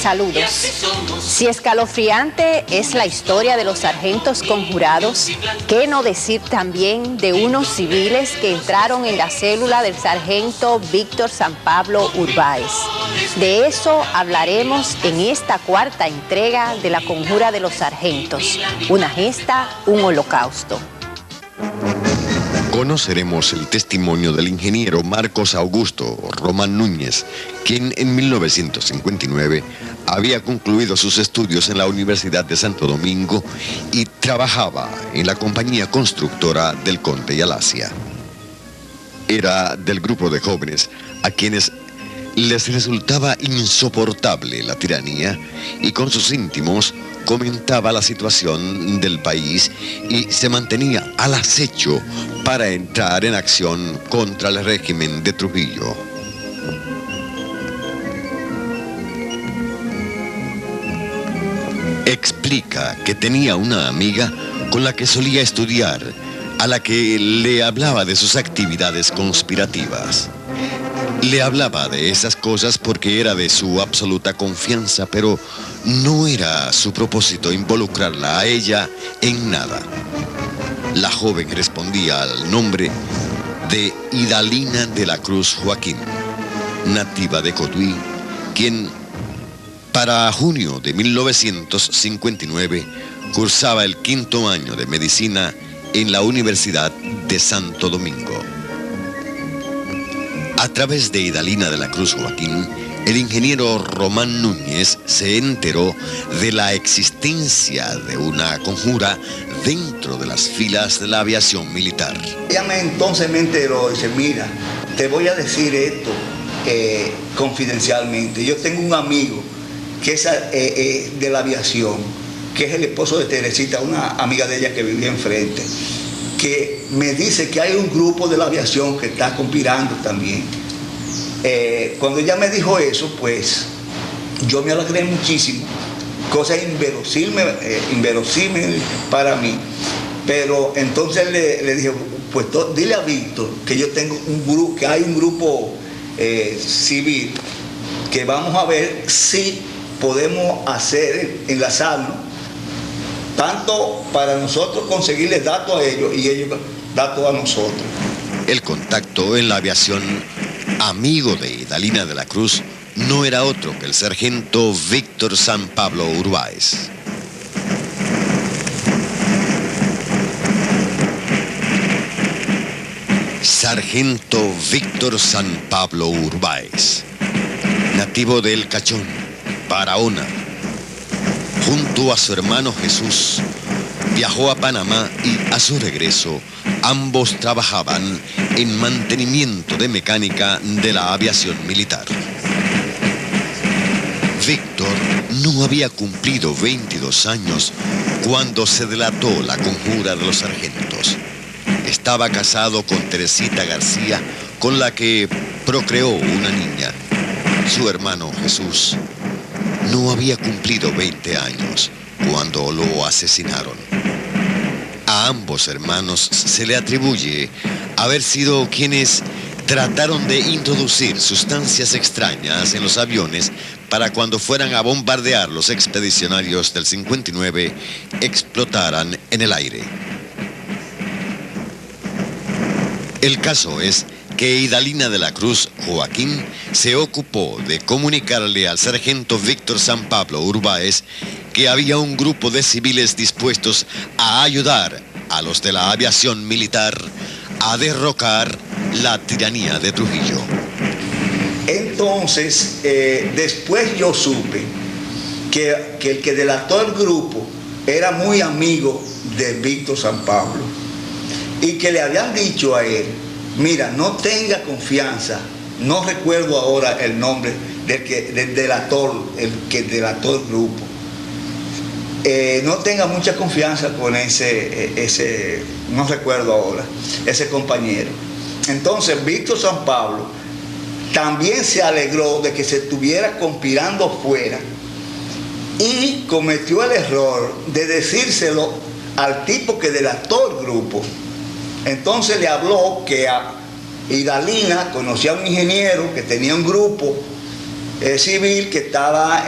Saludos. Si escalofriante es la historia de los sargentos conjurados, ¿qué no decir también de unos civiles que entraron en la célula del sargento Víctor San Pablo Urbáez? De eso hablaremos en esta cuarta entrega de la Conjura de los Sargentos, una gesta, un holocausto. Conoceremos el testimonio del ingeniero Marcos Augusto Román Núñez, quien en 1959 había concluido sus estudios en la Universidad de Santo Domingo y trabajaba en la compañía constructora del Conde y Alasia. Era del grupo de jóvenes a quienes les resultaba insoportable la tiranía y con sus íntimos comentaba la situación del país y se mantenía al acecho para entrar en acción contra el régimen de Trujillo. Explica que tenía una amiga con la que solía estudiar, a la que le hablaba de sus actividades conspirativas. Le hablaba de esas cosas porque era de su absoluta confianza, pero no era su propósito involucrarla a ella en nada. La joven respondía al nombre de Idalina de la Cruz Joaquín, nativa de Cotuí, quien para junio de 1959 cursaba el 5º año de medicina en la Universidad de Santo Domingo. A través de Idalina de la Cruz Joaquín, el ingeniero Román Núñez se enteró de la existencia de una conjura dentro de las filas de la aviación militar. Ella entonces me enteró y dice, mira, te voy a decir esto confidencialmente. Yo tengo un amigo que es de la aviación, que es el esposo de Teresita, una amiga de ella que vivía enfrente, que me dice que hay un grupo de la aviación que está conspirando también. Cuando ella me dijo eso, pues yo me alegré muchísimo, cosa inverosímil para mí. Pero entonces le dije, pues dile a Víctor que yo tengo un grupo, que hay un grupo civil, que vamos a ver si podemos enlazarnos, tanto para nosotros conseguirles datos a ellos y ellos datos a nosotros. El contacto en la aviación, amigo de Idalina de la Cruz, no era otro que el sargento Víctor San Pablo Urbáez. Sargento Víctor San Pablo Urbáez, nativo de El Cachón, Barahona. Junto a su hermano Jesús, viajó a Panamá y a su regreso, ambos trabajaban en mantenimiento de mecánica de la aviación militar. Víctor no había cumplido 22 años cuando se delató la conjura de los sargentos. Estaba casado con Teresita García, con la que procreó una niña. Su hermano Jesús no había cumplido 20 años cuando lo asesinaron. A ambos hermanos se le atribuye haber sido quienes trataron de introducir sustancias extrañas en los aviones para cuando fueran a bombardear los expedicionarios del 59 explotaran en el aire. El caso es que Idalina de la Cruz Joaquín se ocupó de comunicarle al sargento Víctor San Pablo Urbáez que había un grupo de civiles dispuestos a ayudar a los de la aviación militar a derrocar la tiranía de Trujillo. Entonces, después yo supe que el que delató el grupo era muy amigo de Víctor San Pablo y que le habían dicho a él, mira, no tenga confianza, no recuerdo ahora el nombre del delator, el que delató el grupo. No tenga mucha confianza con ese, no recuerdo ahora, ese compañero. Entonces Víctor San Pablo también se alegró de que se estuviera conspirando fuera y cometió el error de decírselo al tipo que delató el grupo. Entonces le habló que a Idalina conocía a un ingeniero que tenía un grupo civil que estaba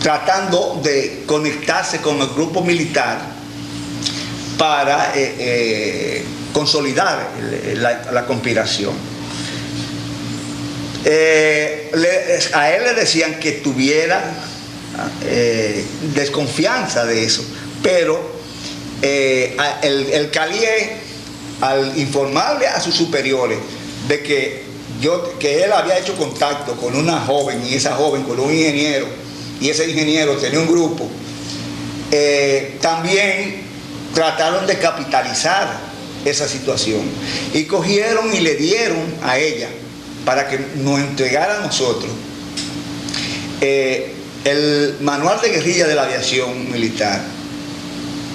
tratando de conectarse con el grupo militar para consolidar la conspiración. A él le decían que tuviera desconfianza de eso, pero el Calié, al informarle a sus superiores de que él había hecho contacto con una joven, y esa joven con un ingeniero, y ese ingeniero tenía un grupo, también trataron de capitalizar esa situación y cogieron y le dieron a ella para que nos entregara a nosotros el manual de guerrilla de la aviación militar,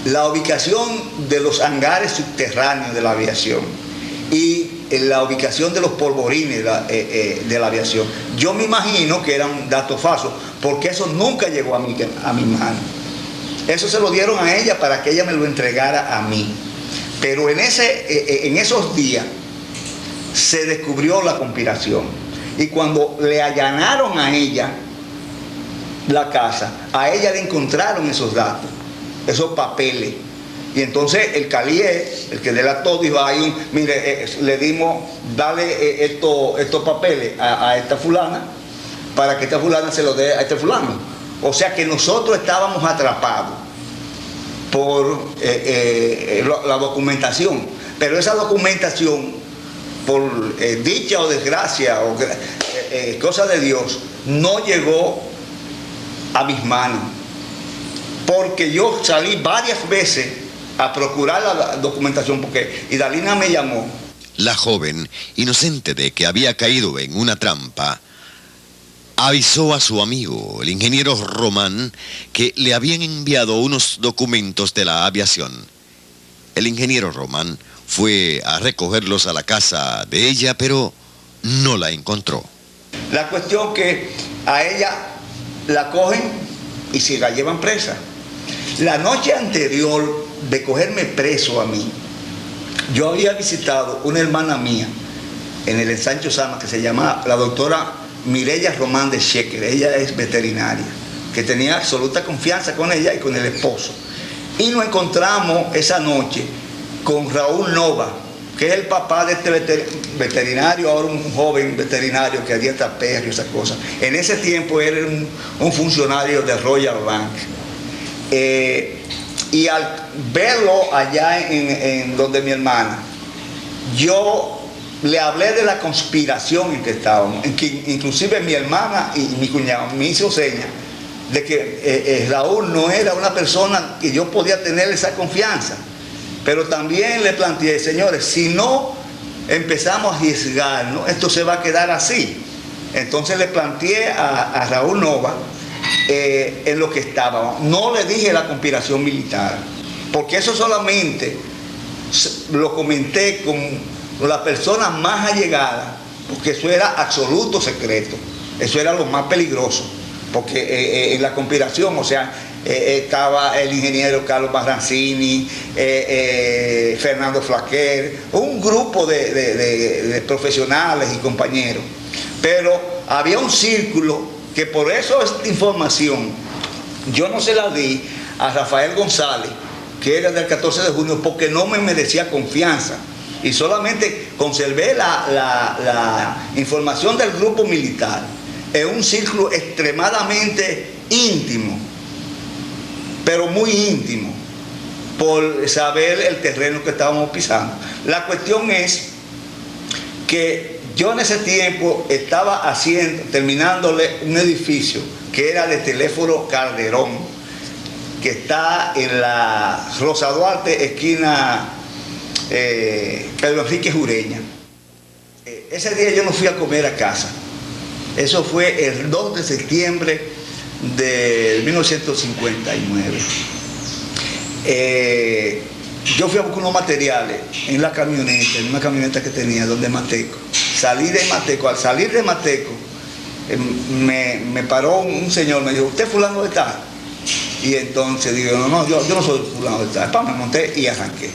la ubicación de los hangares subterráneos de la aviación y la ubicación de los polvorines de la aviación. Yo me imagino que eran datos falsos, porque eso nunca llegó a mi mano. Eso se lo dieron a ella para que ella me lo entregara a mí. Pero en esos días se descubrió la conspiración. Y cuando le allanaron a ella la casa, a ella le encontraron esos datos, esos papeles. Y entonces el Calié, el que delató, dijo, mire, le dimos, dale estos papeles a esta fulana, para que esta fulana se los dé a este fulano. O sea que nosotros estábamos atrapados por la documentación. Pero esa documentación, por dicha o desgracia, o cosa de Dios, no llegó a mis manos. Porque yo salí varias veces a procurar la documentación, porque Idalina me llamó. La joven, inocente de que había caído en una trampa, avisó a su amigo, el ingeniero Román, que le habían enviado unos documentos de la aviación. El ingeniero Román fue a recogerlos a la casa de ella, pero no la encontró. La cuestión que a ella la cogen y se la llevan presa. La noche anterior de cogerme preso a mí, yo había visitado una hermana mía en el ensancho Sama que se llama la doctora Mireya Román de Shecker. Ella es veterinaria, que tenía absoluta confianza con ella y con el esposo. Y nos encontramos esa noche con Raúl Nova, que es el papá de este veterinario, ahora un joven veterinario que adiestra perros y esas cosas. En ese tiempo era un funcionario de Royal Bank. Y al verlo allá en donde mi hermana, yo le hablé de la conspiración en que estábamos, en que inclusive mi hermana y mi cuñado me hizo señas de que Raúl no era una persona que yo podía tener esa confianza. Pero también le planteé, señores, si no empezamos a arriesgarnos, esto se va a quedar así. Entonces le planteé a Raúl Nova en lo que estábamos. No le dije la conspiración militar, porque eso solamente lo comenté con las personas más allegadas, porque eso era absoluto secreto. Eso era lo más peligroso, porque en la conspiración, o sea, estaba el ingeniero Carlos Barrancini, Fernando Flaquer, un grupo de profesionales y compañeros. Pero había un círculo que por eso esta información yo no se la di a Rafael González, que era del 14 de junio, porque no me merecía confianza. Y solamente conservé la información del grupo militar en un círculo extremadamente íntimo, pero muy íntimo, por saber el terreno que estábamos pisando. La cuestión es que yo en ese tiempo estaba terminándole un edificio que era de Teléfono Calderón, que está en la Rosa Duarte, esquina Pedro Enrique Jureña. Ese día yo no fui a comer a casa. Eso fue el 2 de septiembre de 1959. Yo fui a buscar unos materiales en la camioneta, en una camioneta que tenía donde Mateco. Salí de Mateco. Al salir de Mateco, me paró un señor, me dijo, ¿usted fulano de tal? Y entonces digo, no, yo no soy fulano de tal. Me monté y arranqué.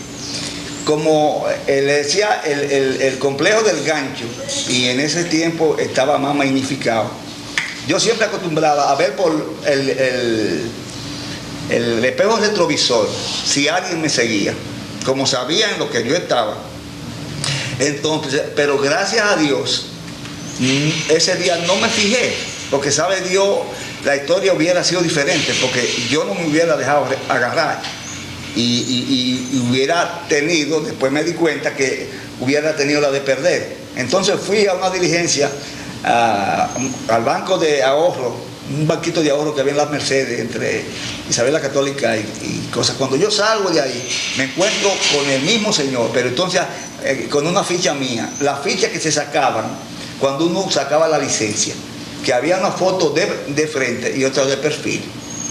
como le decía, el complejo del gancho, y en ese tiempo estaba más magnificado. Yo siempre acostumbraba a ver por el espejo retrovisor si alguien me seguía, como sabía en lo que yo estaba. Entonces, pero gracias a Dios, ese día no me fijé, porque sabe Dios, la historia hubiera sido diferente, porque yo no me hubiera dejado agarrar y hubiera tenido, después me di cuenta que hubiera tenido la de perder. Entonces fui a una diligencia al banco de ahorro, un banquito de ahorro que había en las Mercedes entre Isabel la Católica y cosas. Cuando yo salgo de ahí me encuentro con el mismo señor, pero entonces con una ficha mía, las fichas que se sacaban cuando uno sacaba la licencia, que había una foto de frente y otra de perfil.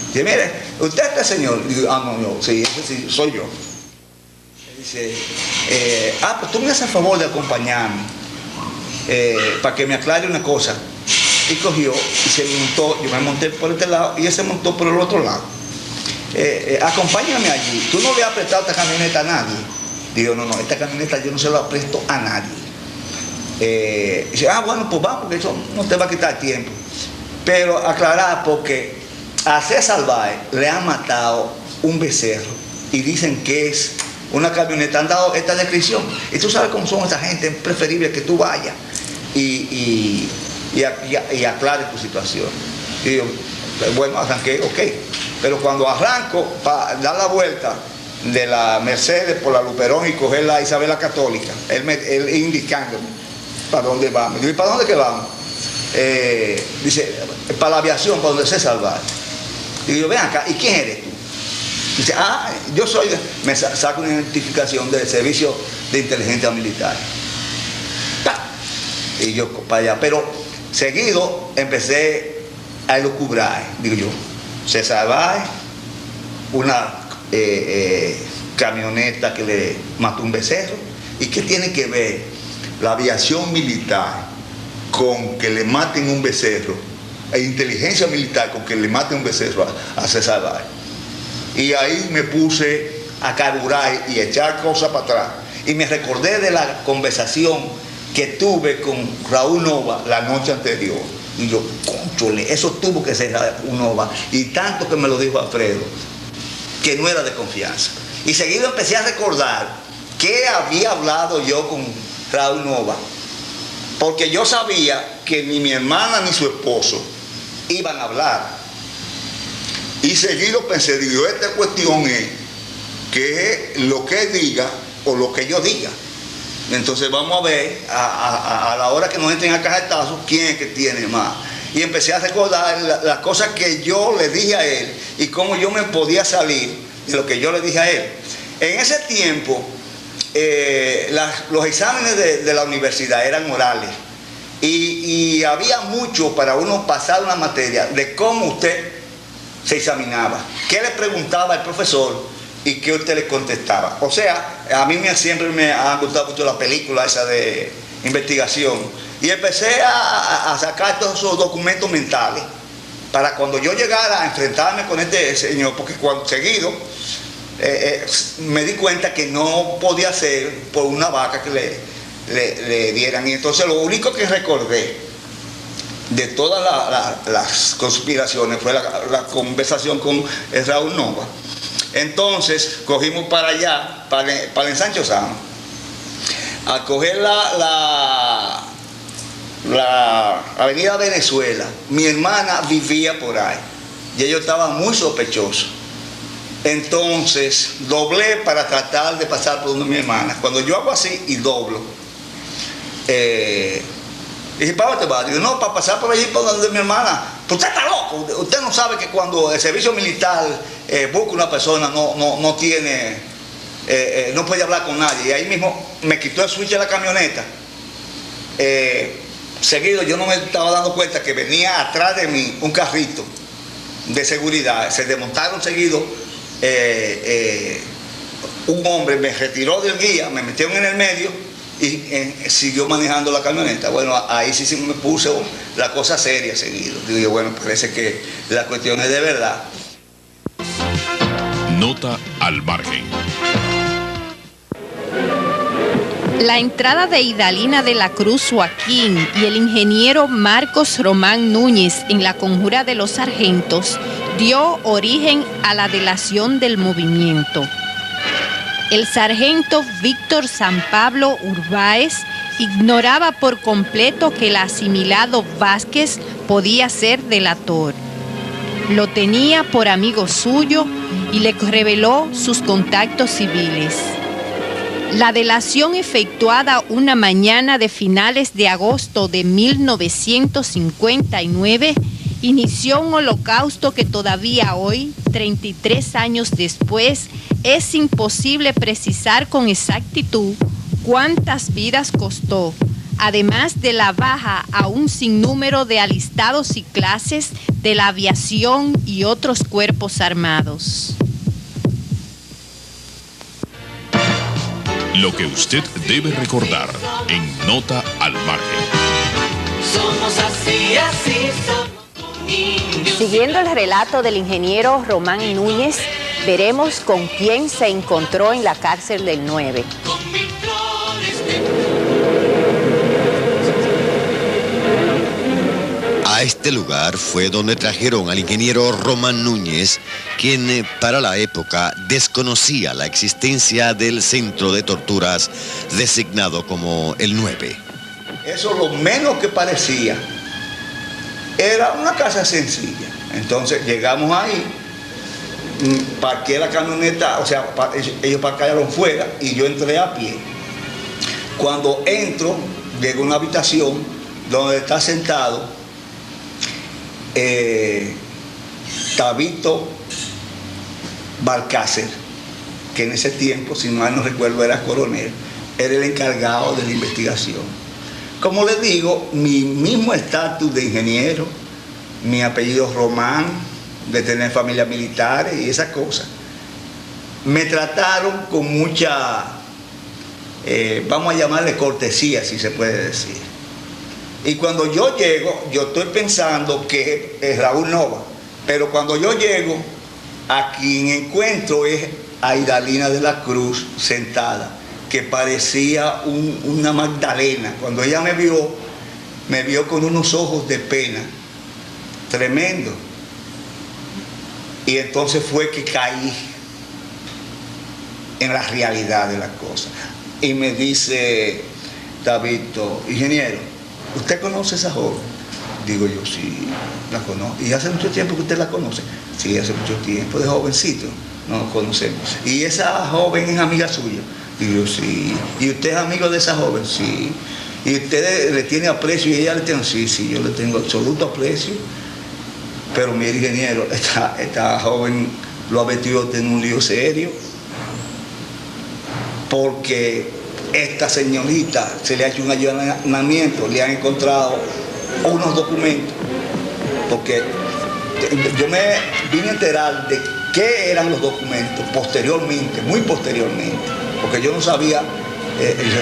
Dice, mire, usted este señor. Digo, no, sí, ese sí, soy yo. Dice, pues tú me haces el favor de acompañarme para que me aclare una cosa. Y cogió y se montó, yo me monté por este lado y él se montó por el otro lado. Acompáñame allí, tú no le has prestado esta camioneta a nadie. Digo, no, esta camioneta yo no se la presto a nadie. Dice, bueno, pues vamos, porque eso no te va a quitar tiempo. Pero aclarar, porque a César Báez le han matado un becerro y dicen que es una camioneta. Han dado esta descripción. Y tú sabes cómo son esta gente, es preferible que tú vayas y aclare tu situación. Y yo, bueno, arranqué, ok. Pero cuando arranco para dar la vuelta de la Mercedes por la Luperón y coger la Isabel la Católica, él indicándome para dónde vamos. Yo, ¿y para dónde que vamos? Dice, para la aviación, para donde César Báez. Y yo, ven acá, ¿y quién eres tú? Dice, yo soy, me saco una identificación del Servicio de Inteligencia Militar. Y yo para allá, pero seguido empecé a elucubrar, digo yo, César Báez, una camioneta que le mató un becerro. ¿Y qué tiene que ver la aviación militar con que le maten un becerro? E inteligencia militar con que le maten un becerro a César Báez. Y ahí me puse a carburar y echar cosas para atrás. Y me recordé de la conversación que tuve con Raúl Nova la noche anterior. Y yo, cónchole, eso tuvo que ser Raúl Nova. Y tanto que me lo dijo Alfredo, que no era de confianza. Y seguido empecé a recordar qué había hablado yo con Raúl Nova. Porque yo sabía que ni mi hermana ni su esposo iban a hablar. Y seguido pensé, digo, esta cuestión es que lo que diga o lo que yo diga. Entonces vamos a ver a la hora que nos entren a cajetazos quién es que tiene más. Y empecé a recordar las cosas que yo le dije a él y cómo yo me podía salir de lo que yo le dije a él. En ese tiempo los exámenes de la universidad eran orales y había mucho para uno pasar una materia de cómo usted se examinaba, qué le preguntaba el profesor y qué usted le contestaba. O sea, a mí siempre me ha gustado mucho la película esa de investigación y empecé a sacar todos esos documentos mentales para cuando yo llegara a enfrentarme con este señor, porque cuando seguido me di cuenta que no podía ser por una vaca que le dieran. Y entonces lo único que recordé de todas las conspiraciones fue la conversación con Raúl Nova. Entonces cogimos para allá, para el Ensancho Sano, a coger la avenida Venezuela. Mi hermana vivía por ahí y ellos estaban muy sospechosos. Entonces doblé para tratar de pasar por donde mi hermana. Cuando yo hago así y doblo, dije, ¿para dónde te vas? Digo, no, para pasar por allí por donde mi hermana. Pues usted está loco. Usted no sabe que cuando el servicio militar busca una persona no tiene, no puede hablar con nadie. Y ahí mismo me quitó el switch de la camioneta. Seguido yo no me estaba dando cuenta que venía atrás de mí un carrito de seguridad. Se desmontaron seguido. Un hombre me retiró del guía, me metieron en el medio y siguió manejando la camioneta. Bueno, ahí sí me puse la cosa seria seguido. Digo, bueno, parece que la cuestión es de verdad. Nota al margen. La entrada de Idalina de la Cruz Joaquín y el ingeniero Marcos Román Núñez en la conjura de los sargentos dio origen a la delación del movimiento. El sargento Víctor San Pablo Urbáez ignoraba por completo que el asimilado Vázquez podía ser delator. Lo tenía por amigo suyo y le reveló sus contactos civiles. La delación efectuada una mañana de finales de agosto de 1959 inició un holocausto que todavía hoy, 33 años después, es imposible precisar con exactitud cuántas vidas costó, además de la baja a un sinnúmero de alistados y clases de la aviación y otros cuerpos armados. Lo que usted debe recordar en Nota al Margen. Somos así, así somos niños. Siguiendo el relato del ingeniero Román Núñez, veremos con quién se encontró en la cárcel del 9. Con mil flores de... A este lugar fue donde trajeron al ingeniero Román Núñez, quien para la época desconocía la existencia del centro de torturas designado como el 9. Eso lo menos que parecía. Era una casa sencilla. Entonces llegamos ahí, parqué la camioneta, o sea, ellos parquearon fuera y yo entré a pie. Cuando entro, llego a una habitación donde está sentado Tabito Balcácer, que en ese tiempo, si mal no recuerdo, era coronel, era el encargado de la investigación. Como les digo, mi mismo estatus de ingeniero, mi apellido Román, de tener familia militar y esas cosas, me trataron con mucha, vamos a llamarle cortesía, si se puede decir. Y cuando yo llego, yo estoy pensando que es Raúl Nova, pero cuando yo llego, a quien encuentro es a Idalina de la Cruz sentada, que parecía una Magdalena. Cuando ella me vio con unos ojos de pena, tremendo. Y entonces fue que caí en la realidad de las cosas. Y me dice Tabito, ingeniero, ¿usted conoce a esa joven? Digo yo, sí, la conozco. ¿Y hace mucho tiempo que usted la conoce? Sí, hace mucho tiempo, de jovencito, nos conocemos. ¿Y esa joven es amiga suya? Digo yo, sí. ¿Y usted es amigo de esa joven? Sí. ¿Y usted le tiene aprecio y ella le tiene? Sí, sí, yo le tengo absoluto aprecio. Pero mire, ingeniero, esta joven lo ha metido en un lío serio, porque esta señorita se le ha hecho un allanamiento, le han encontrado unos documentos, porque yo me vine a enterar de qué eran los documentos posteriormente, muy posteriormente, porque yo no sabía,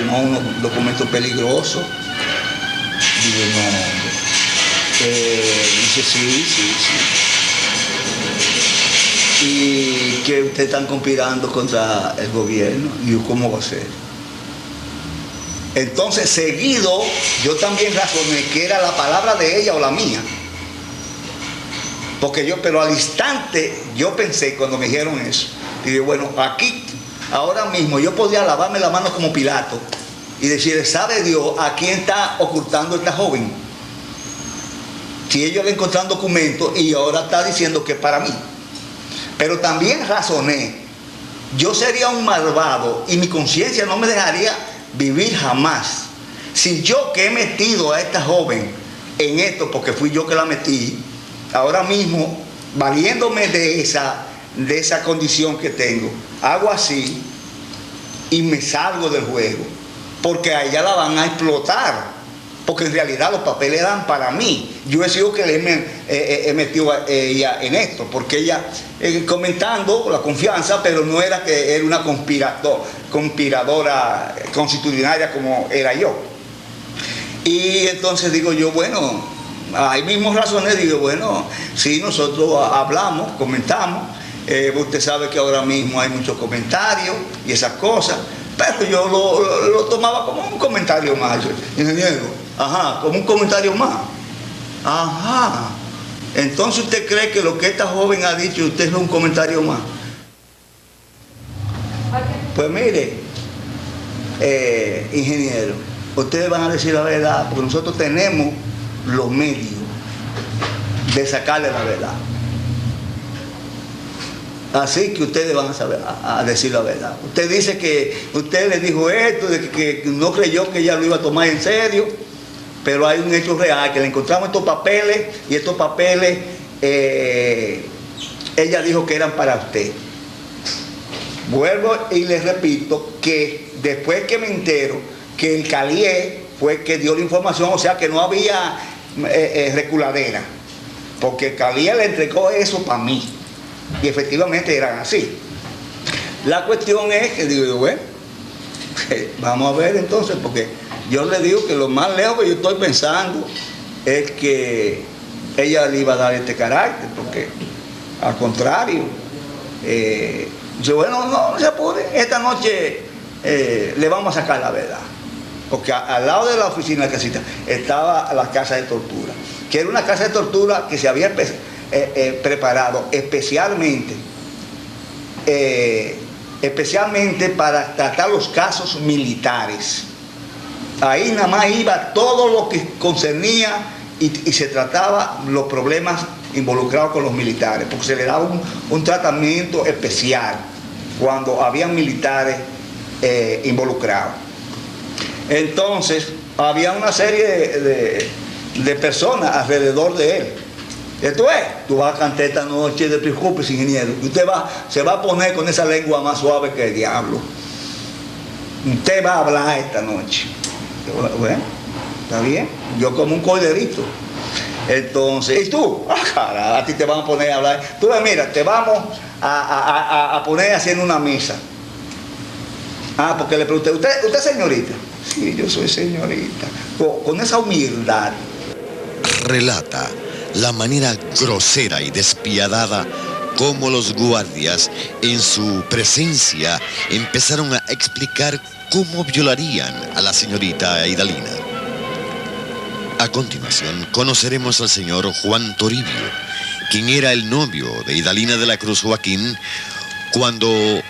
no, unos documentos peligrosos. Digo, no. Dice, sí. Y que ustedes están conspirando contra el gobierno. Y yo, ¿cómo va a ser? Entonces, seguido, yo también razoné que era la palabra de ella o la mía. Pero al instante, yo pensé, cuando me dijeron eso, dije, bueno, aquí, ahora mismo, yo podía lavarme las manos como Pilato y decir, ¿sabe Dios a quién está ocultando esta joven? Si ellos le encontraron documentos y ahora está diciendo que es para mí. Pero también razoné, yo sería un malvado y mi conciencia no me dejaría vivir jamás. Si yo, que he metido a esta joven en esto, porque fui yo que la metí, ahora mismo, valiéndome de esa condición que tengo, hago así y me salgo del juego, porque a ella la van a explotar. Porque en realidad los papeles eran para mí. Yo he sido que le he metido a ella en esto, porque ella, comentando la confianza, pero no era que era una conspiradora constitucionaria como era yo. Y entonces digo yo, bueno, ahí mismo razoné, digo, bueno, sí, nosotros hablamos, comentamos, usted sabe que ahora mismo hay muchos comentarios y esas cosas, Pero yo lo tomaba como un comentario más, ingeniero. Ajá, como un comentario más. Ajá. Entonces usted cree que lo que esta joven ha dicho usted es un comentario más. Pues mire, ingeniero, ustedes van a decir la verdad, porque nosotros tenemos los medios de sacarle la verdad. Así que ustedes van a saber a decir la verdad. Usted dice que usted le dijo esto, de que no creyó que ella lo iba a tomar en serio, pero hay un hecho real, que le encontramos estos papeles, y estos papeles ella dijo que eran para usted. Vuelvo y les repito que después que me entero que el Calié fue que dio la información, o sea que no había reculadera, porque el Calié le entregó eso para mí. Y efectivamente eran así. La cuestión es que digo, bueno, vamos a ver entonces, porque yo le digo que lo más lejos que yo estoy pensando es que ella le iba a dar este carácter, porque al contrario, yo, bueno, no se puede, esta noche le vamos a sacar la verdad, porque al lado de la oficina de casita estaba la casa de tortura, que era una casa de tortura que se había preparado especialmente para tratar los casos militares. Ahí nada más iba todo lo que concernía y se trataba los problemas involucrados con los militares, porque se le daba un tratamiento especial cuando había militares involucrados. Entonces había una serie de personas alrededor de él. Esto es, tú vas a cantar esta noche, de preocupes, ingeniero. Usted se va a poner con esa lengua más suave que el diablo. Usted va a hablar esta noche. Bueno, está bien. Yo como un corderito. Entonces, ¿y tú? Cara, a ti te van a poner a hablar. Tú mira, te vamos a poner haciendo una misa. Porque le pregunté, ¿usted es señorita? Sí, yo soy señorita. Con esa humildad. Relata la manera grosera y despiadada como los guardias en su presencia empezaron a explicar cómo violarían a la señorita Idalina. A continuación conoceremos al señor Juan Toribio, quien era el novio de Idalina de la Cruz Joaquín cuando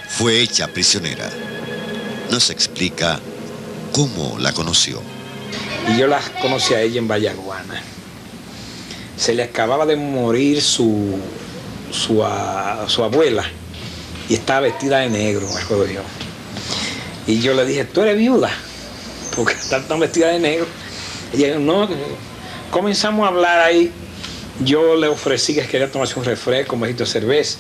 fue hecha prisionera. Nos explica cómo la conoció. Y yo la conocí a ella en Vallaguana. Se le acababa de morir su abuela y estaba vestida de negro, me acuerdo yo. Y yo le dije, ¿tú eres viuda? Porque está tan vestida de negro. Ella dijo, no. Comenzamos a hablar ahí. Yo le ofrecí que quería tomarse un refresco, un vasito de cerveza.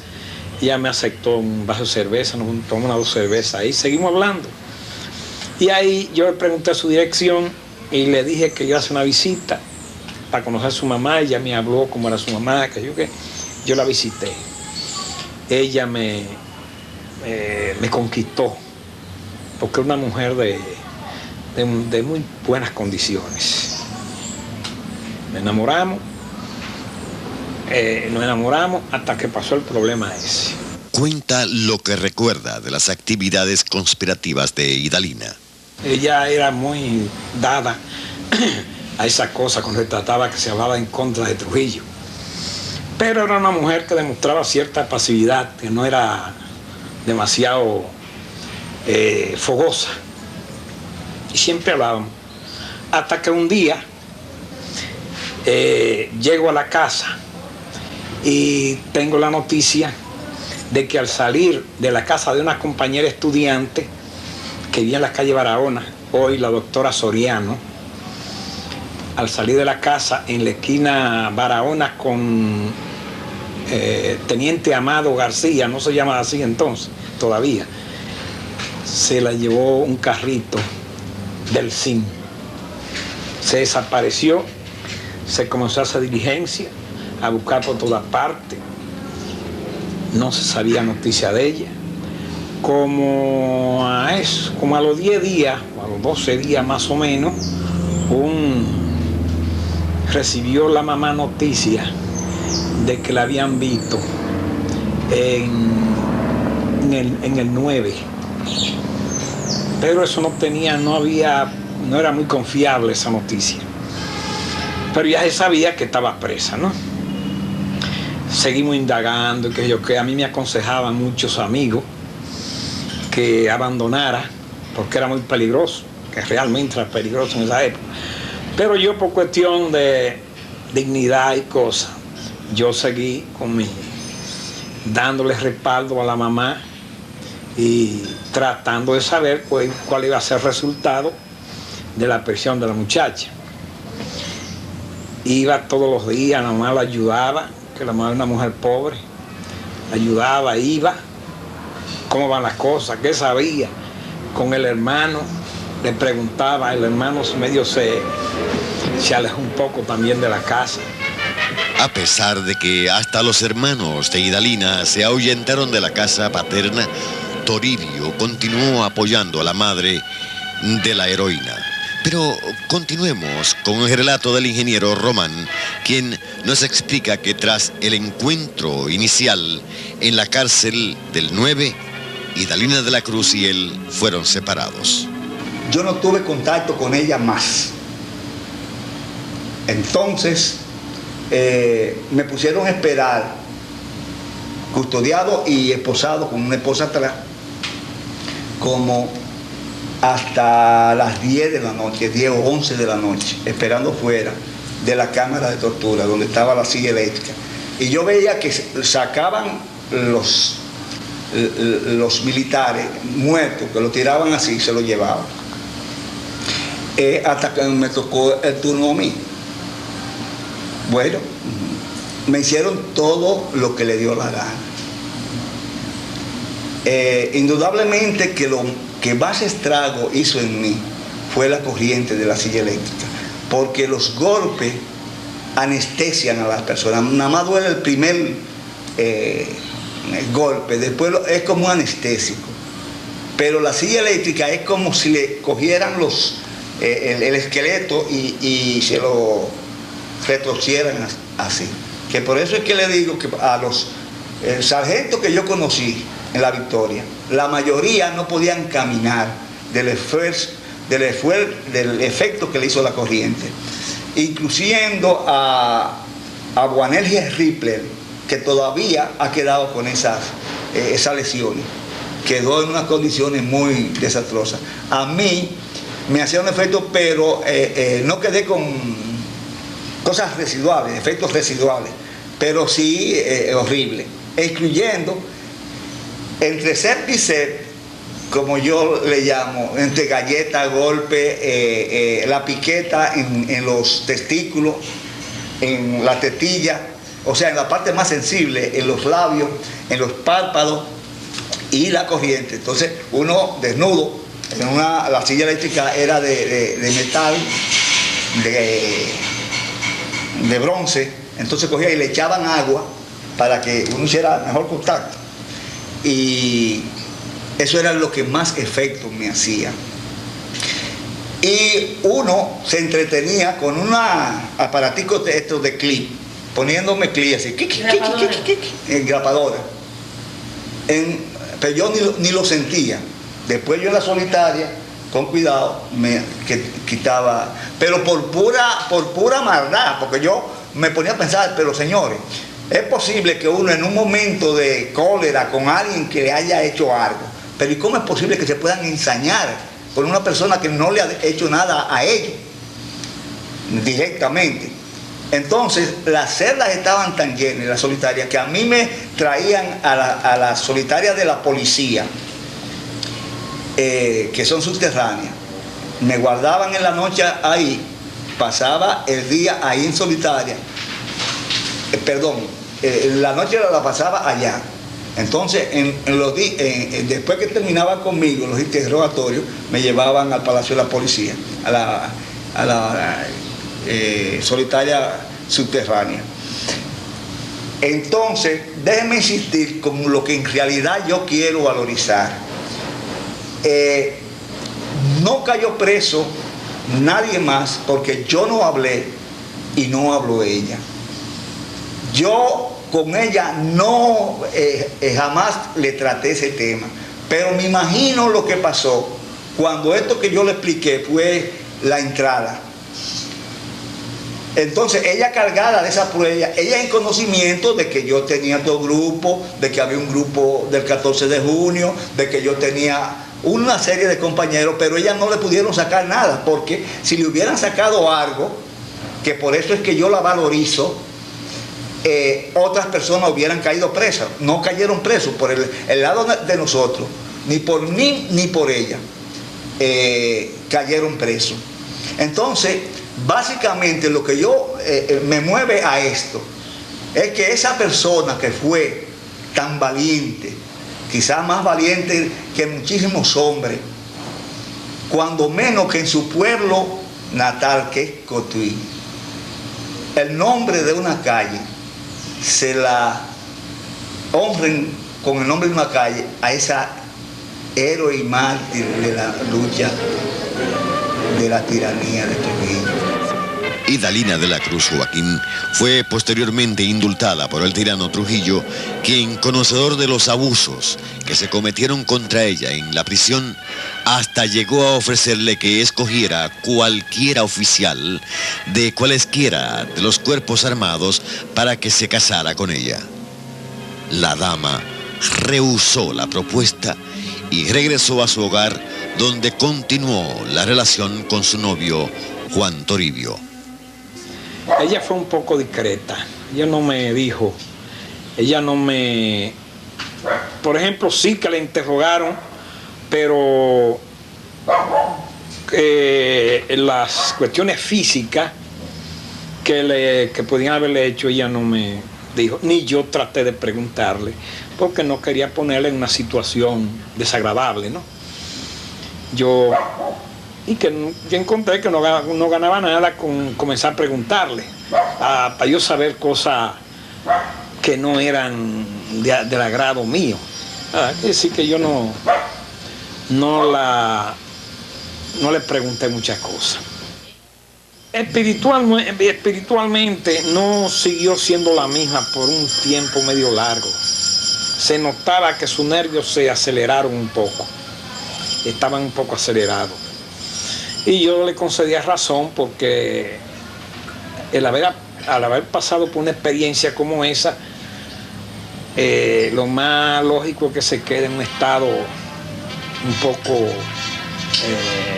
Ella me aceptó un vaso de cerveza, nos tomamos una 2 cervezas ahí. Seguimos hablando. Y ahí yo le pregunté su dirección y le dije que iba a hacer una visita para conocer a su mamá. Ella me habló cómo era su mamá, que yo la visité. Ella me conquistó, porque era una mujer de muy buenas condiciones. Nos enamoramos hasta que pasó el problema ese. Cuenta lo que recuerda de las actividades conspirativas de Idalina. Ella era muy dada a esa cosa cuando se trataba que se hablaba en contra de Trujillo. Pero era una mujer que demostraba cierta pasividad, que no era demasiado fogosa. Y siempre hablábamos. Hasta que un día llego a la casa y tengo la noticia de que al salir de la casa de una compañera estudiante que vivía en la calle Barahona, hoy la doctora Soriano, al salir de la casa en la esquina Barahona con Teniente Amado García, no se llama así entonces, todavía, se la llevó un carrito del CIN. Se desapareció, se comenzó a hacer diligencia, a buscar por todas partes. No se sabía noticia de ella. Como a los 10 días, o a los 12 días más o menos, recibió la mamá noticia de que la habían visto en el 9. Pero eso no era muy confiable esa noticia. Pero ya se sabía que estaba presa, ¿no? Seguimos indagando, que a mí me aconsejaban muchos amigos que abandonara, porque era muy peligroso, que realmente era peligroso en esa época. Pero yo, por cuestión de dignidad y cosas, yo seguí dándole respaldo a la mamá y tratando de saber cuál iba a ser el resultado de la prisión de la muchacha. Iba todos los días, la mamá la ayudaba, que la mamá era una mujer pobre, la ayudaba, iba, cómo van las cosas, qué sabía. Con el hermano le preguntaba, el hermano medio se alejó un poco también de la casa. A pesar de que hasta los hermanos de Idalina se ahuyentaron de la casa paterna, Toribio continuó apoyando a la madre de la heroína. Pero continuemos con el relato del ingeniero Román, quien nos explica que tras el encuentro inicial en la cárcel del 9, Idalina de la Cruz y él fueron separados. Yo no tuve contacto con ella más. Entonces me pusieron a esperar, custodiado y esposado con una esposa atrás, como hasta las 10 de la noche, 10 o 11 de la noche, esperando fuera de la cámara de tortura, donde estaba la silla eléctrica. Y yo veía que sacaban los militares muertos, que lo tiraban así y se lo llevaban. Hasta que me tocó el turno a mí. Bueno, me hicieron todo lo que le dio la gana. Indudablemente que lo que más estrago hizo en mí fue la corriente de la silla eléctrica, porque los golpes anestesian a las personas. Nada más duele el primer golpe, después es como un anestésico, pero la silla eléctrica es como si le cogieran el esqueleto y se lo retorcieran así. Que por eso es que le digo que a los sargentos que yo conocí en la Victoria, la mayoría no podían caminar del efecto que le hizo la corriente, incluyendo a Boanerges Rippler, que todavía ha quedado con esas lesiones, quedó en unas condiciones muy desastrosas. A mí me hacía un efecto, pero no quedé con cosas residuales, efectos residuales, pero sí horrible, incluyendo entre septo y septo, como yo le llamo, entre galleta, golpe, la piqueta en los testículos, en la tetilla, o sea, en la parte más sensible, en los labios, en los párpados y la corriente. Entonces, uno desnudo, la silla eléctrica era de metal, de bronce, entonces cogía y le echaban agua para que uno hiciera mejor contacto. Y eso era lo que más efecto me hacía. Y uno se entretenía con un aparatico de clip, poniéndome clip así, en grapadora. Pero yo ni lo sentía. Después yo en la solitaria, con cuidado, me quitaba, pero por pura maldad, porque yo me ponía a pensar, pero señores, es posible que uno en un momento de cólera con alguien que le haya hecho algo, pero ¿y cómo es posible que se puedan ensañar con una persona que no le ha hecho nada a ellos directamente? Entonces las celdas estaban tan llenas, las solitarias, que a mí me traían a las solitarias de la policía, que son subterráneas, me guardaban en la noche ahí, pasaba el día ahí en solitaria, la noche la pasaba allá. Entonces, después que terminaban conmigo los interrogatorios, me llevaban al Palacio de la Policía, a la solitaria subterránea. Entonces, déjenme insistir con lo que en realidad yo quiero valorizar. No cayó preso nadie más porque yo no hablé y no habló ella. Yo con ella no jamás le traté ese tema, pero me imagino lo que pasó cuando esto que yo le expliqué fue la entrada, entonces ella cargada de esa prueba, ella en conocimiento de que yo tenía 2 grupos, de que había un grupo del 14 de junio, de que yo tenía una serie de compañeros, pero ellas no le pudieron sacar nada, porque si le hubieran sacado algo, que por eso es que yo la valorizo, otras personas hubieran caído presas. No cayeron presos por el lado de nosotros, ni por mí ni por ella cayeron presos. Entonces, básicamente lo que yo me mueve a esto es que esa persona que fue tan valiente, quizás más valiente que muchísimos hombres, cuando menos que en su pueblo natal, que es Cotuí, el nombre de una calle se la honren con el nombre de una calle a esa héroe y mártir de la lucha de la tiranía de Trujillo. Idalina de la Cruz Joaquín fue posteriormente indultada por el tirano Trujillo, quien, conocedor de los abusos que se cometieron contra ella en la prisión, hasta llegó a ofrecerle que escogiera cualquiera oficial de cualesquiera de los cuerpos armados para que se casara con ella. La dama rehusó la propuesta y regresó a su hogar, donde continuó la relación con su novio Juan Toribio. Ella fue un poco discreta. Ella no me dijo, por ejemplo, sí que le interrogaron, pero las cuestiones físicas que podían haberle hecho, ella no me dijo, ni yo traté de preguntarle, porque no quería ponerle en una situación desagradable, ¿no? Yo encontré que no ganaba nada con comenzar a preguntarle, para yo saber cosas que no eran del agrado mío. Es decir, que yo no le pregunté muchas cosas. Espiritualmente no siguió siendo la misma por un tiempo medio largo. Se notaba que sus nervios se aceleraron un poco, estaban un poco acelerados. Y yo le concedía razón, porque al haber pasado por una experiencia como esa, lo más lógico es que se quede en un estado un poco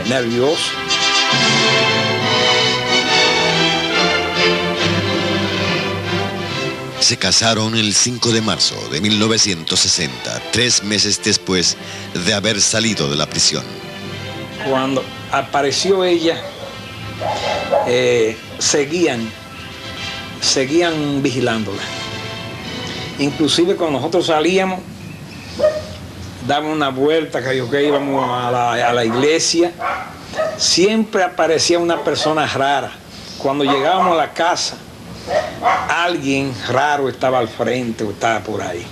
nervioso. Se casaron el 5 de marzo de 1960, 3 meses después de haber salido de la prisión. Cuando apareció ella, seguían vigilándola. Inclusive cuando nosotros salíamos, dábamos una vuelta, que íbamos a la iglesia, siempre aparecía una persona rara. Cuando llegábamos a la casa, alguien raro estaba al frente o estaba por ahí.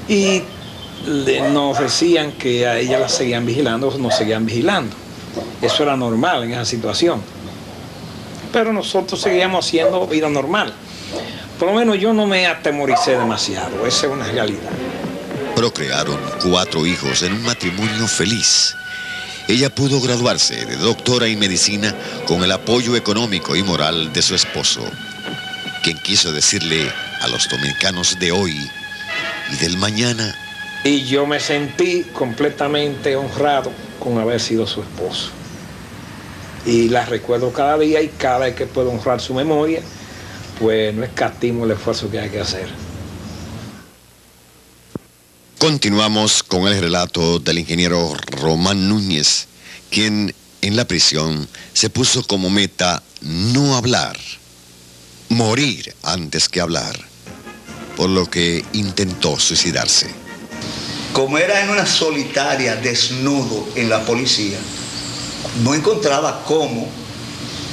Y nos decían que a ella la seguían vigilando, nos seguían vigilando. Eso era normal en esa situación. Pero nosotros seguíamos haciendo vida normal. Por lo menos yo no me atemoricé demasiado, esa es una realidad. Procrearon 4 hijos en un matrimonio feliz. Ella pudo graduarse de doctora en medicina con el apoyo económico y moral de su esposo, quien quiso decirle a los dominicanos de hoy y del mañana. Y yo me sentí completamente honrado con haber sido su esposo. Y la recuerdo cada día, y cada vez que puedo honrar su memoria, pues no escatimo el esfuerzo que hay que hacer. Continuamos con el relato del ingeniero Román Núñez, quien en la prisión se puso como meta no hablar, morir antes que hablar, por lo que intentó suicidarse. Como era en una solitaria, desnudo en la policía, no encontraba cómo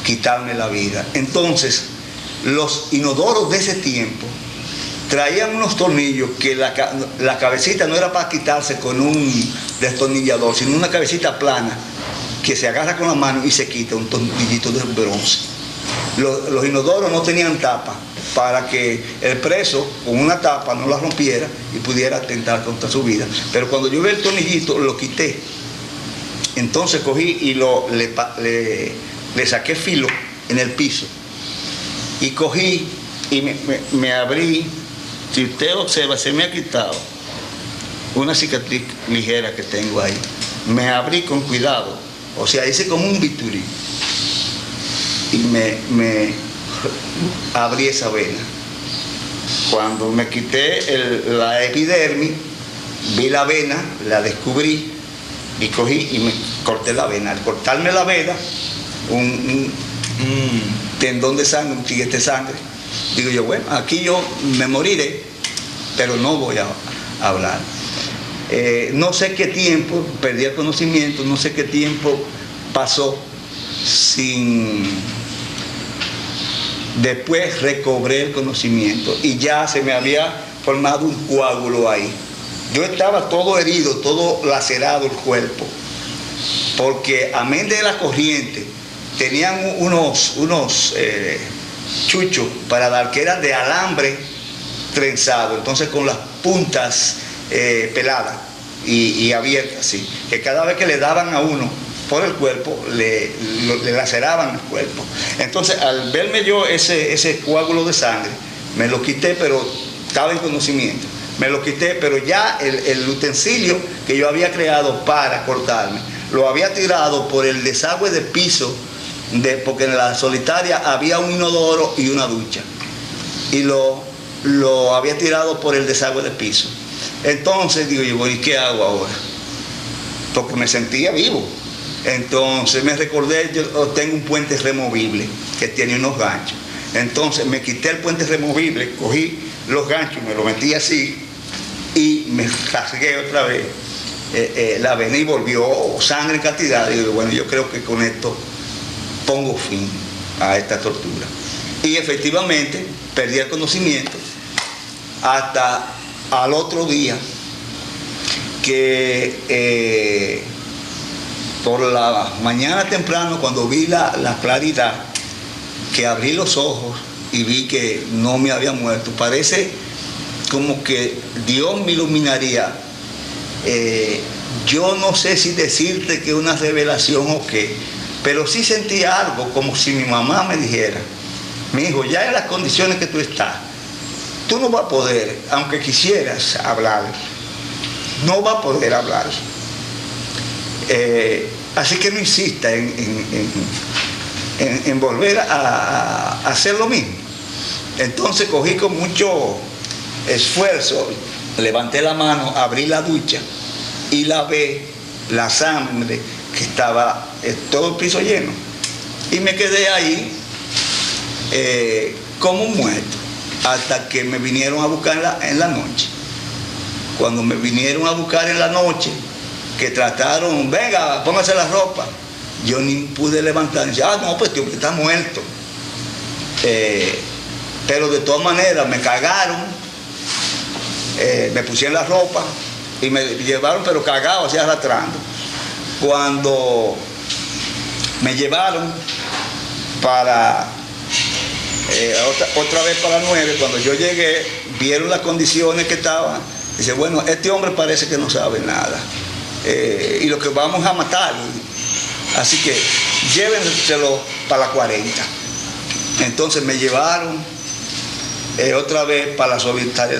quitarme la vida. Entonces, los inodoros de ese tiempo traían unos tornillos que la cabecita no era para quitarse con un destornillador, sino una cabecita plana que se agarra con la mano y se quita, un tornillito de bronce. Los inodoros no tenían tapa, para que el preso con una tapa no la rompiera y pudiera atentar contra su vida. Pero cuando yo vi el tornillito, lo quité. Entonces cogí y le saqué filo en el piso. Y cogí y me abrí. Si usted observa, se me ha quitado una cicatriz ligera que tengo ahí. Me abrí con cuidado. O sea, hice como un bisturí. Y me abrí esa vena. Cuando me quité la epidermis, vi la vena, la descubrí y cogí y me corté la vena. Al cortarme la vena, un tendón de sangre, un tiguete de sangre, digo yo, bueno, aquí yo me moriré, pero no voy a hablar. No sé qué tiempo, perdí el conocimiento, no sé qué tiempo pasó Después recobré el conocimiento y ya se me había formado un coágulo ahí. Yo estaba todo herido, todo lacerado el cuerpo, porque amén de la corriente, tenían unos chuchos para dar, que eran de alambre trenzado, entonces con las puntas peladas y abiertas, así, que cada vez que le daban a uno por el cuerpo, le laceraban el cuerpo. Entonces, al verme yo ese coágulo de sangre, me lo quité, pero estaba en conocimiento. Me lo quité, pero ya el utensilio que yo había creado para cortarme, lo había tirado por el desagüe de piso, porque en la solitaria había un inodoro y una ducha. Y lo había tirado por el desagüe de piso. Entonces digo yo, ¿y qué hago ahora? Porque me sentía vivo. Entonces me recordé, yo tengo un puente removible que tiene unos ganchos. Entonces me quité el puente removible, cogí los ganchos, me lo metí así y me rasgué otra vez la vena y volvió sangre en cantidad. Y digo, bueno, yo creo que con esto pongo fin a esta tortura. Y efectivamente perdí el conocimiento hasta al otro día que por la mañana temprano, cuando vi la claridad, que abrí los ojos y vi que no me había muerto, parece como que Dios me iluminaría. Yo no sé si decirte que una revelación o qué, pero sí sentí algo como si mi mamá me dijera, mi hijo, ya en las condiciones que tú estás, tú no vas a poder, aunque quisieras hablar, no vas a poder hablar. Así que no insista en volver a hacer lo mismo. Entonces cogí con mucho esfuerzo, levanté la mano, abrí la ducha y lavé la sangre que estaba todo el piso lleno. Y me quedé ahí como un muerto hasta que me vinieron a buscar en la noche. Cuando me vinieron a buscar en la noche, que trataron, venga, póngase la ropa, yo ni pude levantar, y decía, no, pues tío, está muerto. Pero de todas maneras me cagaron, me pusieron la ropa y me llevaron, pero cagado, así arrastrando. Cuando me llevaron para otra vez para 9, cuando yo llegué, vieron las condiciones que estaban. Dice, bueno, este hombre parece que no sabe nada. Y lo que vamos a matar. Así que llévenselo para la 40. Entonces me llevaron otra vez para la solitaria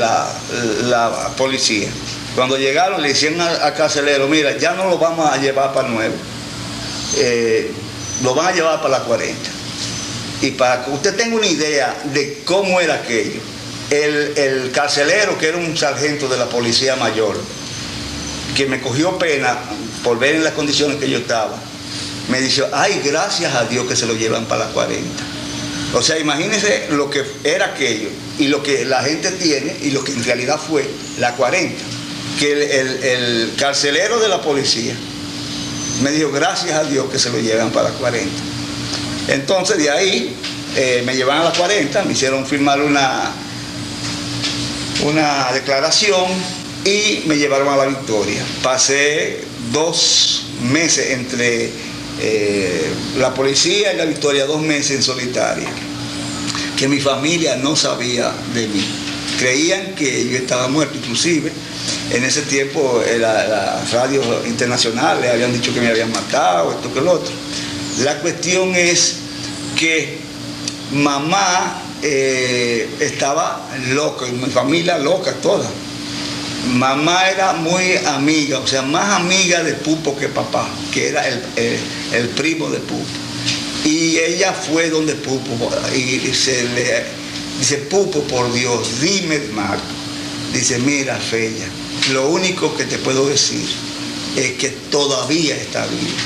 la policía. Cuando llegaron le dijeron al carcelero, mira, ya no lo vamos a llevar para 9. Lo van a llevar para la 40. Y para que usted tenga una idea de cómo era aquello, el carcelero, que era un sargento de la policía mayor, que me cogió pena por ver en las condiciones que yo estaba, me dijo, ay, gracias a Dios que se lo llevan para las 40. O sea, imagínense lo que era aquello y lo que la gente tiene y lo que en realidad fue la 40. Que el carcelero de la policía me dijo, gracias a Dios que se lo llevan para las 40. Entonces de ahí me llevaron a las 40, me hicieron firmar una declaración y me llevaron a La Victoria. Pasé 2 meses entre la policía y La Victoria, 2 meses en solitaria, que mi familia no sabía de mí. Creían que yo estaba muerto, inclusive En ese tiempo la radio internacional le habían dicho que me habían matado, esto que lo otro. La cuestión es que mamá estaba loca, y mi familia loca toda. Mamá era muy amiga, o sea, más amiga de Pupo que papá, que era el primo de Pupo. Y ella fue donde Pupo y se le dice: Pupo, por Dios, dime, Marco. Dice: mira, Fella, lo único que te puedo decir es que todavía está vivo.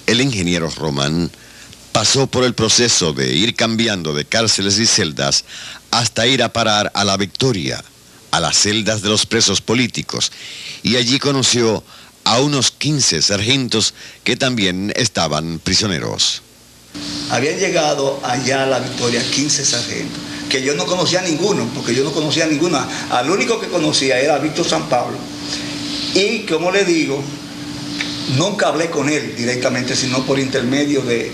El ingeniero Román pasó por el proceso de ir cambiando de cárceles y celdas hasta ir a parar a La Victoria, a las celdas de los presos políticos, y allí conoció a unos 15 sargentos que también estaban prisioneros. Habían llegado allá a La Victoria 15 sargentos, que yo no conocía a ninguno, porque yo no conocía a ninguno. Al único que conocía era Víctor San Pablo. Y como le digo, nunca hablé con él directamente, sino por intermedio de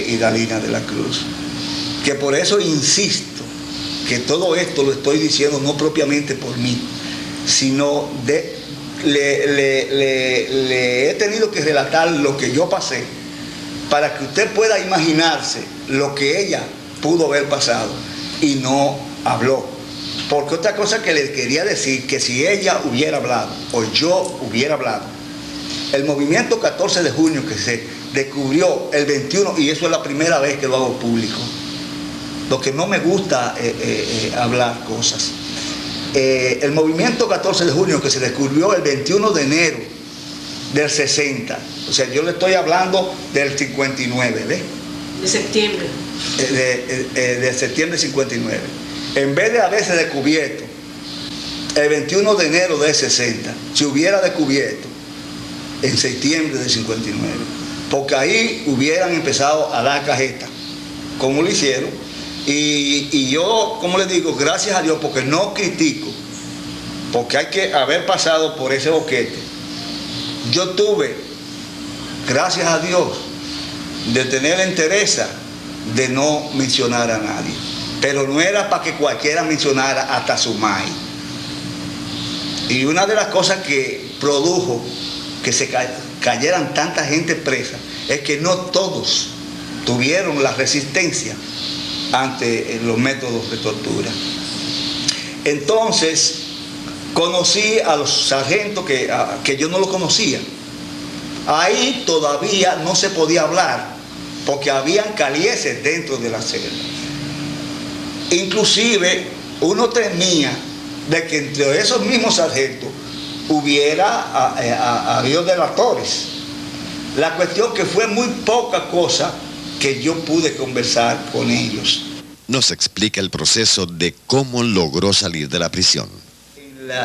Idalina de la Cruz. Que por eso insisto que todo esto lo estoy diciendo no propiamente por mí, sino le he tenido que relatar lo que yo pasé, para que usted pueda imaginarse lo que ella pudo haber pasado y no habló. Porque otra cosa que le quería decir, que si ella hubiera hablado o yo hubiera hablado, el movimiento 14 de junio que se descubrió el 21, y eso es la primera vez que lo hago público, porque no me gusta hablar cosas. El movimiento 14 de junio que se descubrió el 21 de enero del 60, o sea, yo le estoy hablando del 59, ¿ves? De septiembre. De septiembre 59. En vez de haberse descubierto el 21 de enero del 60, se hubiera descubierto en septiembre del 59, porque ahí hubieran empezado a dar cajeta, como lo hicieron. Y yo, como les digo, gracias a Dios, porque no critico, porque hay que haber pasado por ese boquete. Yo tuve, gracias a Dios, de tener entereza de no mencionar a nadie. Pero no era para que cualquiera mencionara hasta su mai. Y una de las cosas que produjo que se cayeran tanta gente presa es que no todos tuvieron la resistencia ante los métodos de tortura. Entonces conocí a los sargentos que yo no los conocía. Ahí todavía no se podía hablar porque habían calieses dentro de la celda. Inclusive uno temía de que entre esos mismos sargentos hubiera habido delatores. La cuestión que fue muy poca cosa que yo pude conversar con ellos. Nos explica el proceso de cómo logró salir de la prisión.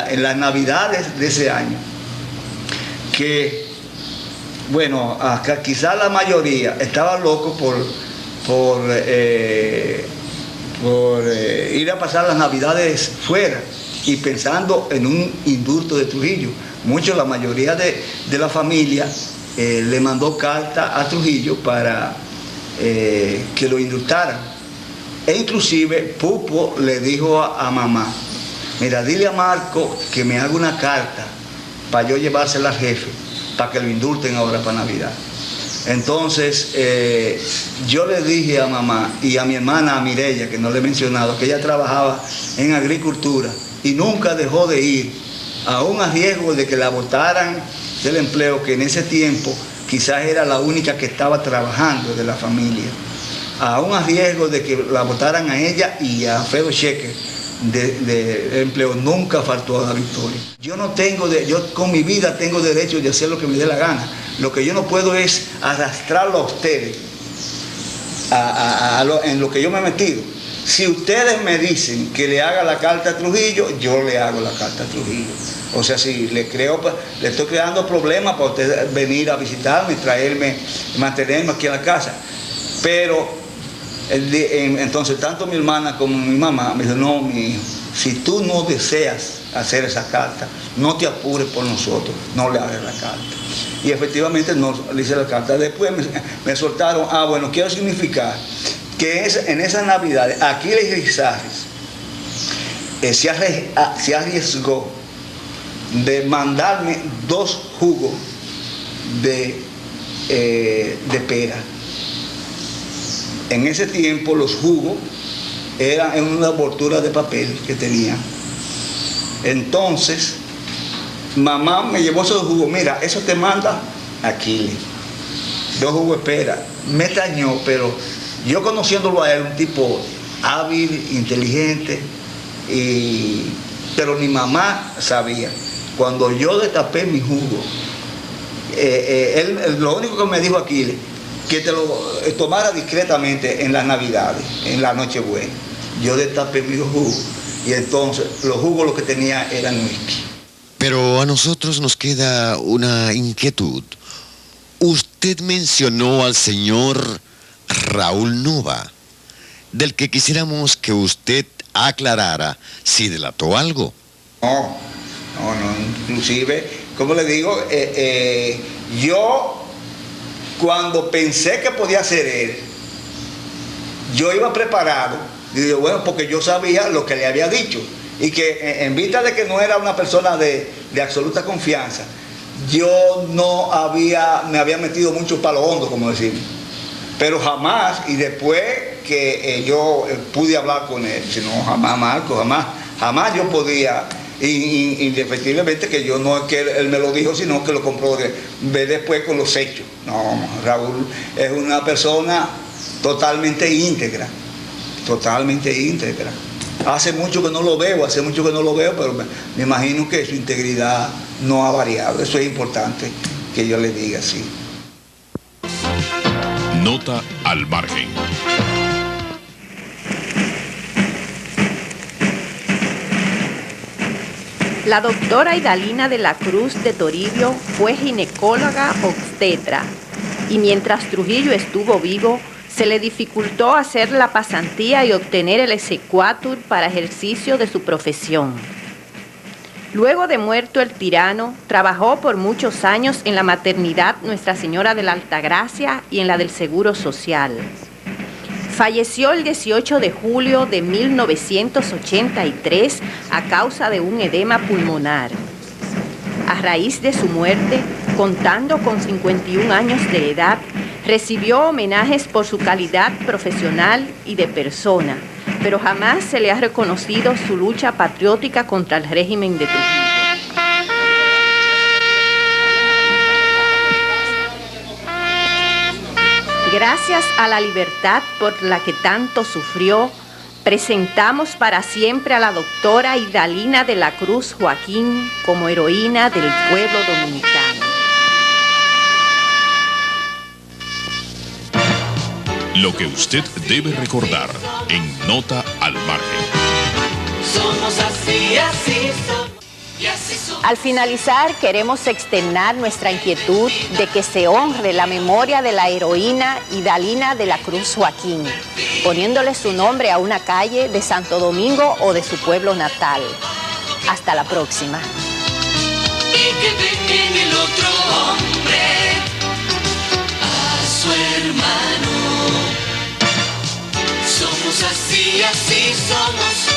En las navidades de ese año, que, bueno, acá quizás la mayoría estaba loco por ir a pasar las navidades fuera y pensando en un indulto de Trujillo. La mayoría de la familia le mandó carta a Trujillo para que lo indultaran. E inclusive Pupo le dijo a mamá: mira, dile a Marco que me haga una carta para yo llevársela al jefe, para que lo indulten ahora para Navidad. Entonces yo le dije a mamá y a mi hermana, a Mireya, que no le he mencionado, que ella trabajaba en agricultura y nunca dejó de ir, aún a riesgo de que la botaran del empleo, que en ese tiempo quizás era la única que estaba trabajando de la familia, aún a riesgo de que la botaran a ella y a Alfredo Cheque de empleo, nunca faltó a La Victoria. Yo con mi vida tengo derecho de hacer lo que me dé la gana. Lo que yo no puedo es arrastrarlo a ustedes en lo que yo me he metido. Si ustedes me dicen que le haga la carta a Trujillo, yo le hago la carta a Trujillo. O sea, si le estoy creando problemas para usted venir a visitarme, traerme, mantenerme aquí en la casa. Pero entonces tanto mi hermana como mi mamá me dijo: no, mi hijo, si tú no deseas hacer esa carta, no te apures por nosotros, no le hagas la carta. Y efectivamente no le hice la carta. Después me soltaron: bueno, quiero significar que en esas navidades Aquiles Irizarry se arriesgó de mandarme 2 jugos de pera. En ese tiempo los jugos eran en una envoltura de papel que tenía. Entonces, mamá me llevó esos jugos. Mira, eso te manda Aquiles. 2 jugos de pera. Me extrañó, pero yo conociéndolo a él, un tipo hábil, inteligente, pero mi mamá sabía. Cuando yo destapé mi jugo, él lo único que me dijo Aquiles, que te lo tomara discretamente en las Navidades, en la Nochebuena. Yo destapé mi jugo y entonces los jugos lo que tenía eran whisky. Pero a nosotros nos queda una inquietud. Usted mencionó al señor Raúl Nova, del que quisiéramos que usted aclarara si delató algo. No, inclusive, como le digo, yo cuando pensé que podía ser él, yo iba preparado, digo, bueno, porque yo sabía lo que le había dicho, y que en vista de que no era una persona de absoluta confianza, yo me había metido mucho palo hondo, como decimos, pero jamás, y después que yo pude hablar con él, sino jamás, Marco, jamás yo podía, indefectiblemente que yo no es que él me lo dijo, sino que lo comprobé después con los hechos. No, Raúl es una persona totalmente íntegra. Hace mucho que no lo veo, pero me imagino que su integridad no ha variado. Eso es importante que yo le diga así. Nota al margen. La doctora Idalina de la Cruz de Toribio fue ginecóloga obstetra y mientras Trujillo estuvo vivo, se le dificultó hacer la pasantía y obtener el exequatur para ejercicio de su profesión. Luego de muerto el tirano, trabajó por muchos años en la maternidad Nuestra Señora de la Altagracia y en la del Seguro Social. Falleció el 18 de julio de 1983 a causa de un edema pulmonar. A raíz de su muerte, contando con 51 años de edad, recibió homenajes por su calidad profesional y de persona, pero jamás se le ha reconocido su lucha patriótica contra el régimen de Trujillo. Gracias a la libertad por la que tanto sufrió, presentamos para siempre a la doctora Idalina de la Cruz Joaquín como heroína del pueblo dominicano. Lo que usted debe recordar en Nota al Margen. Somos así, así somos. Y así somos. Al finalizar, queremos externar nuestra inquietud de que se honre la memoria de la heroína Idalina de la Cruz Joaquín, poniéndole su nombre a una calle de Santo Domingo o de su pueblo natal. Hasta la próxima. Y que ven en el otro hombre a su hermano. Somos así, así somos.